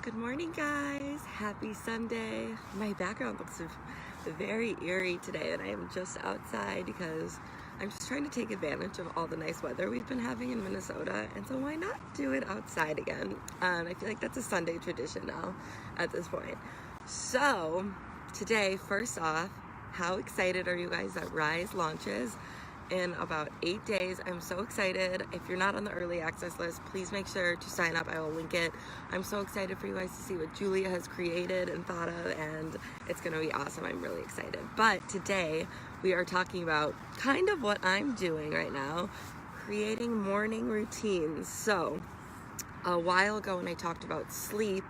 Good morning, guys. Happy Sunday. My background looks very eerie today, and I am just outside because I'm just trying to take advantage of all the nice weather we've been having in Minnesota, and so why not do it outside again? I feel like that's a Sunday tradition now at this point. So today, first off, how excited are you guys that Rise launches in about 8 days? I'm so excited. If you're not on the early access list, please make sure to sign up. I will link it. I'm so excited for you guys to see what Julia has created and thought of, and it's going to be awesome. I'm really excited. But today we are talking about kind of what I'm doing right now, creating morning routines. So a while ago when I talked about sleep,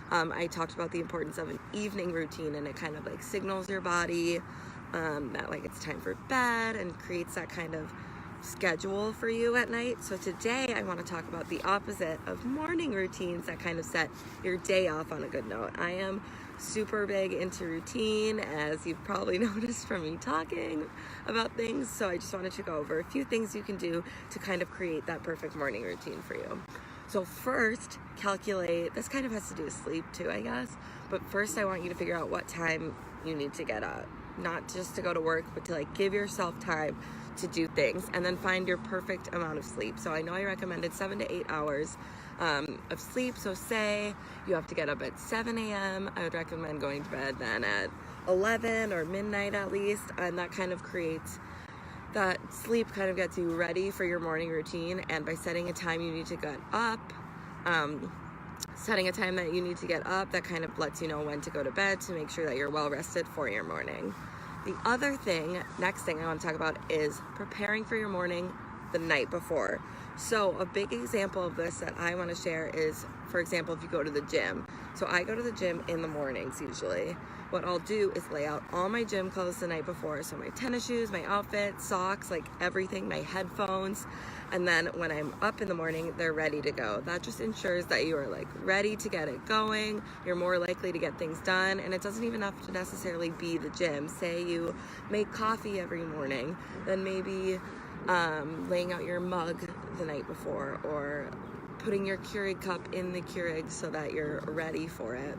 I talked about the importance of an evening routine, and it kind of like signals your body that like it's time for bed and creates that kind of schedule for you at night. So today I want to talk about the opposite of morning routines that kind of set your day off on a good note. I am super big into routine, as you've probably noticed from me talking about things. So I just wanted to go over a few things you can do to kind of create that perfect morning routine for you. So first, calculate, this kind of has to do with sleep too, I guess, but first I want you to figure out what time you need to get up. Not just to go to work, but to like give yourself time to do things, and then find your perfect amount of sleep. So I know I recommended 7 to 8 hours of sleep. So say you have to get up at 7 a.m. I would recommend going to bed then at 11 or midnight at least, and that kind of creates that sleep, kind of gets you ready for your morning routine. And by setting a time you need to get up, setting a time that you need to get up, that kind of lets you know when to go to bed to make sure that you're well rested for your morning. The other thing, next thing I want to talk about, is preparing for your morning the night before. So a big example of this that I want to share is, for example, if you go to the gym. So I go to the gym in the mornings usually. What I'll do is lay out all my gym clothes the night before. So my tennis shoes, my outfit, socks, like everything, my headphones. And then when I'm up in the morning, they're ready to go. That just ensures that you are like ready to get it going. You're more likely to get things done. And it doesn't even have to necessarily be the gym. Say you make coffee every morning, then maybe laying out your mug the night before, or putting your Keurig cup in the Keurig so that you're ready for it.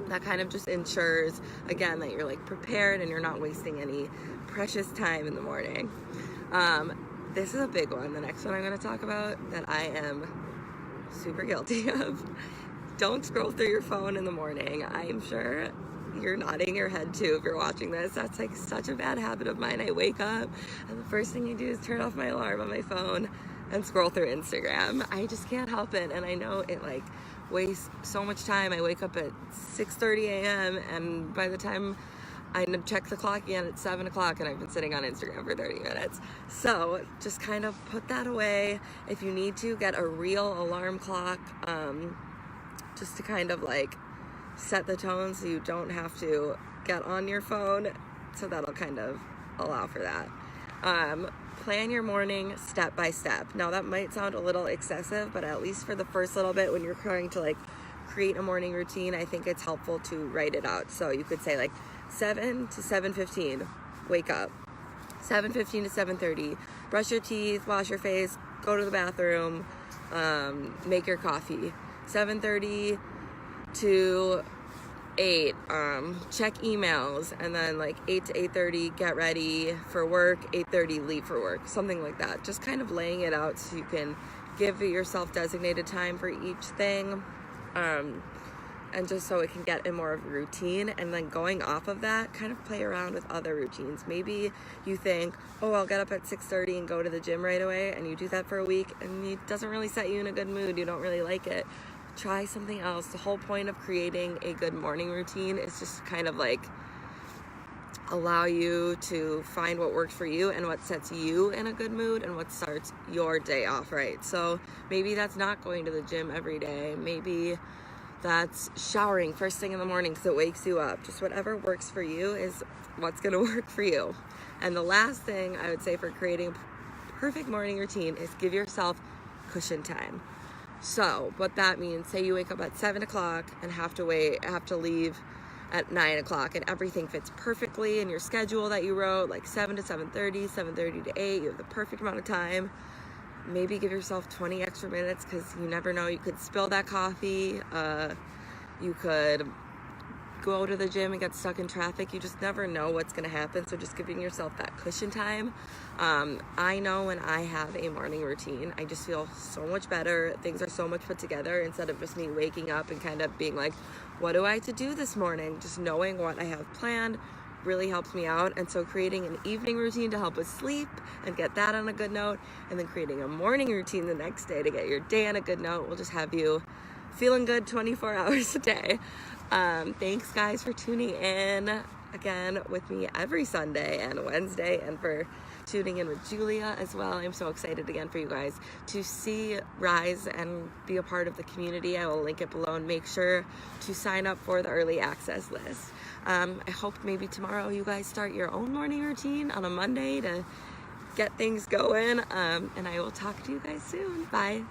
That kind of just ensures, again, that you're like prepared and you're not wasting any precious time in the morning. This is a big one. The next one I'm going to talk about that I am super guilty of. Don't scroll through your phone in the morning. I'm sure you're nodding your head too if you're watching this. That's like such a bad habit of mine. I wake up and the first thing I do is turn off my alarm on my phone and scroll through Instagram. I just can't help it, and I know it like wastes so much time. I wake up at 6:30 a.m. and by the time I check the clock again at 7 o'clock, and I've been sitting on Instagram for 30 minutes. So just kind of put that away. If you need to, get a real alarm clock, just to kind of like set the tone so you don't have to get on your phone. So that'll kind of allow for that. Plan your morning step by step. Now that might sound a little excessive, but at least for the first little bit when you're trying to like create a morning routine, I think it's helpful to write it out. So you could say like 7 to 7:15, wake up. 7:15 to 7:30, brush your teeth, wash your face, go to the bathroom, make your coffee. 7:30 to 8, check emails, and then like 8 to 8:30, get ready for work, 8:30, leave for work, something like that. Just kind of laying it out so you can give yourself designated time for each thing, and just so it can get in more of a routine. And then going off of that, kind of play around with other routines. Maybe you think, oh, I'll get up at 6:30 and go to the gym right away, and you do that for a week and it doesn't really set you in a good mood, you don't really like it. Try something else. The whole point of creating a good morning routine is just kind of like allow you to find what works for you and what sets you in a good mood and what starts your day off right. So maybe that's not going to the gym every day. Maybe that's showering first thing in the morning because it wakes you up. Just whatever works for you is what's going to work for you. And the last thing I would say for creating a perfect morning routine is give yourself cushion time. So what that means, say you wake up at 7 o'clock and have to leave at 9 o'clock, and everything fits perfectly in your schedule that you wrote, like 7 to 7:30, 7:30 to 8, you have the perfect amount of time. Maybe give yourself 20 extra minutes because you never know, you could spill that coffee. You could go to the gym and get stuck in traffic. You just never know what's going to happen. So just giving yourself that cushion time. I know when I have a morning routine, I just feel so much better. Things are so much put together instead of just me waking up and kind of being like, what do I have to do this morning? Just knowing what I have planned really helps me out. And so creating an evening routine to help with sleep and get that on a good note, and then creating a morning routine the next day to get your day on a good note will just have you feeling good 24 hours a day. Thanks guys for tuning in again with me every Sunday and Wednesday, and for tuning in with Julia as well. I'm so excited again for you guys to see Rise and be a part of the community. I will link it below, and make sure to sign up for the early access list. I hope maybe tomorrow you guys start your own morning routine on a Monday to get things going, and I will talk to you guys soon. Bye.